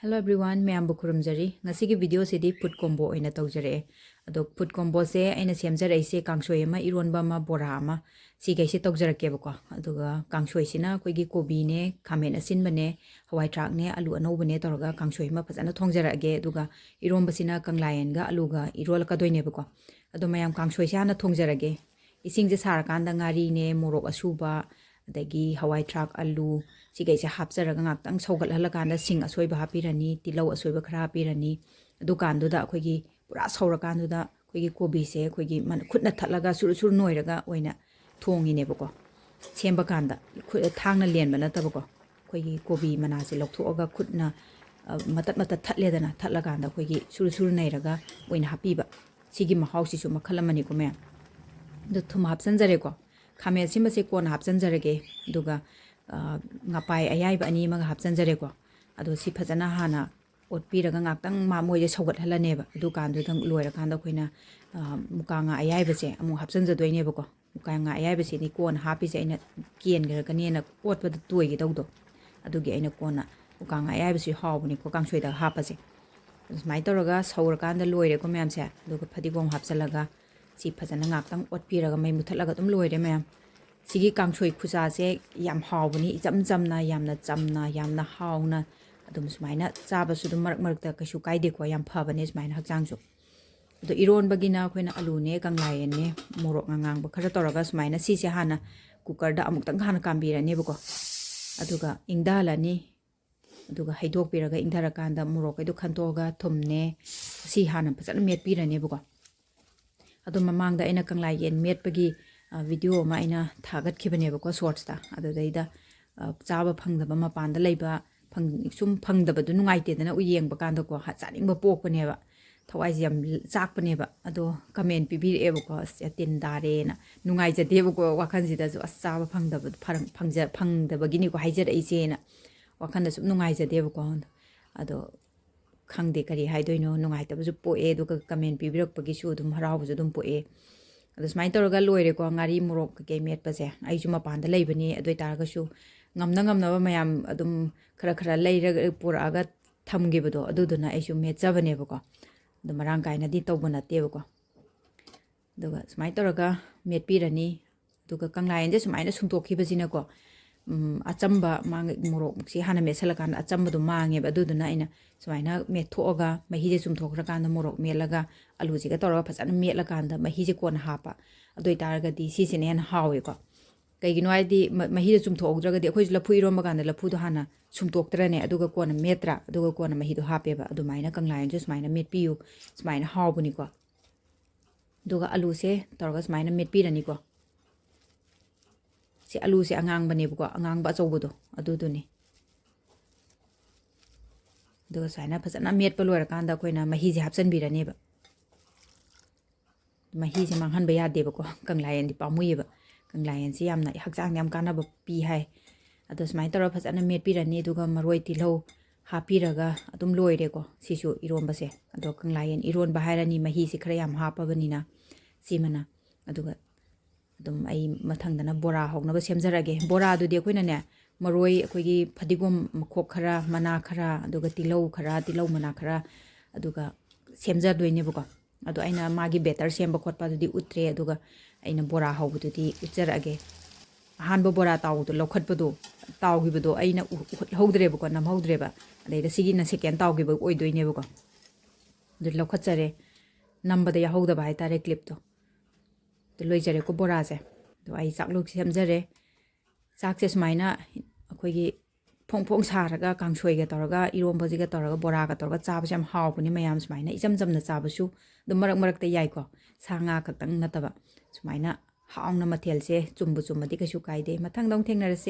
Hello everyone, मैं आम्बु खुरमजरी ngasi ki video se di food combo oina tawjare ado food combo se aina semjare ise kangshoi ma ironba ma bora ma si gai se tawjarake bako aduga kangshoi sina koi gi kobi ne khamen asin bane hawai trak ne alu anau bane tawga kangshoi ma phajana thongjarage aduga ironba sina kanglayen ga alu ga irol ka doine bako ado mayam kangshoi se ana thongjarage ising je sar kanda ngari ne morok asuba adagi hawai trak alu sigai se hapjaraga ngaktang sogal halakanda sing asoiba hapirani tilau asoiba khara hapirani dukan duda khoigi pura saurakan duda khoigi kobi se khoigi man khutna thatlaga suru suru noiraga oina thongi ne bako semba kanda thangna lenba na tabako khoigi kobi mana se lokthoga khutna matat matat thatledana thatlakanda khoigi suru suru nairaga oina hapiba sigi mahausi su makhalamani ko me du thum hapsanjare ko khame simba se kon hapsanjarage duga ngapai ayai ba ani maga hapsanjare ko ado si phajana hana otpiraga ngaktang ma moje sogat halane ba du kan du dang loira kan da khoina mukanga ayai ba se amu hapsanja doine ba ko mukanga ayai ba se ni kon hapi se ina kien ger kan ena pot ba tuoi gi dawdo adugi aina kona mukanga ayai ba se hawbuni ko kangshoi da hapa se mai toraga saur kan da loire ko myam se duga phadigom hapsalaga si phajana ngaktang otpiraga mai muthatlaga tum loire myam sigi kangshoi khusa se yam hawbuni jam jamna yamna chamna yamna hawna adum sumaina chaba su dum marak marak ta kashu kaide ko yam phabane sumaina hakjang su do iron bagina khoina alu ne kanglayen ne morok ngang ba khara toraga sumaina si se hana cooker da amuk tang hana kambira ne bako aduga ingdala ni aduga haidok piraga ingdara kanda morok edu khantoga thumne si hana phajana met pirane bako adu mamangda ina kanglayen met pagi video ma ina thagat khibane bako shorts ta adu daida chaba phangdaba mapanda leiba sum phangdaba du nungai te dana uyeng ba kanda ko ha chaning ba pok bane ba thawai jam chak bane ba ado comment pibir e bako tin dare na nungai jade bako wakhan jida ju chaba phangdaba phangdaba gini ko haijar aise na wakhan da sum nungai jade bako ado khangde kari haidoino nungai tabu ju po e du comment pibirak pagi su dum haraw ju dum po e adus mai toroga loire ko ngari morok ke met pase ai ju mapanda leibani adoi taraga su ngamna ngamna ba mayam adum khara khara leira puraga thamge bodo aduduna ai su met jabane bako du marang kaina di tobuna te bako duga smai toroga met pirani duga kanglayen je sumaina sumtokhi bajina ko achamba mang morok si hana mesalakan achamba du mange aduduna ina sumaina met thoga mahi je sumthokra kan morok melaga alu ji ga toroga phajana metla kan da mahi je kon hapa adoi taraga di si sinen hawe ko kaigino ai di mahi je sumthokdraga di khoi lapu iromba kan da lapu do hana sumtoktrane aduga kon metra aduga kon mahi do hape ba adu maina kanglayen je sumaina met piu sumaina hawbuni ko duga alu se toroga sumaina met pirani ko si alu se angang bane ko angang ba chawbodo aduduni duga saina phajana met pa loira kan da koina mahi je hapsan birane ba mahi se manghan ba yade ba ko kanglayen di pamui ba kanglayen si yamna hakjang yam kana ba pi hai adus mai tor phajana met pirani duga maroi tilho hapiraga adum loire ko sisu iromba se ado kanglayen iron ba hairani mahi se khara yam hapa banina simana aduga adum ai mathangdana bora hokna ba semjarage bora du de koina ne maroi akoigi phadigom makhok khara mana khara aduga tilau mana khara aduga semja doine bako ado aina magi better semba khotpa du di utre aduga aina bora hawbu du di utjarage hanbo bora taw du lokhatpa du tawgi bodo aina howdre bako nam howdre ba adeida sigi na second tawgi ba oi doine bako du lokhatjare namba da ya howda ba haitare clip to du loijare ko bora se do ai chakluk semjare chak se smaina akoigi phong phong saraga kangshoi ga toraga iromba ji ga toraga bora ga toraga chaba jam hawbuni mayam smaina ijam jamna chabasu du marak marak te yai ko sanga khakang nataba smaina haungna mathel se chumbu chumadi ka su kaide mathang dong thengnarase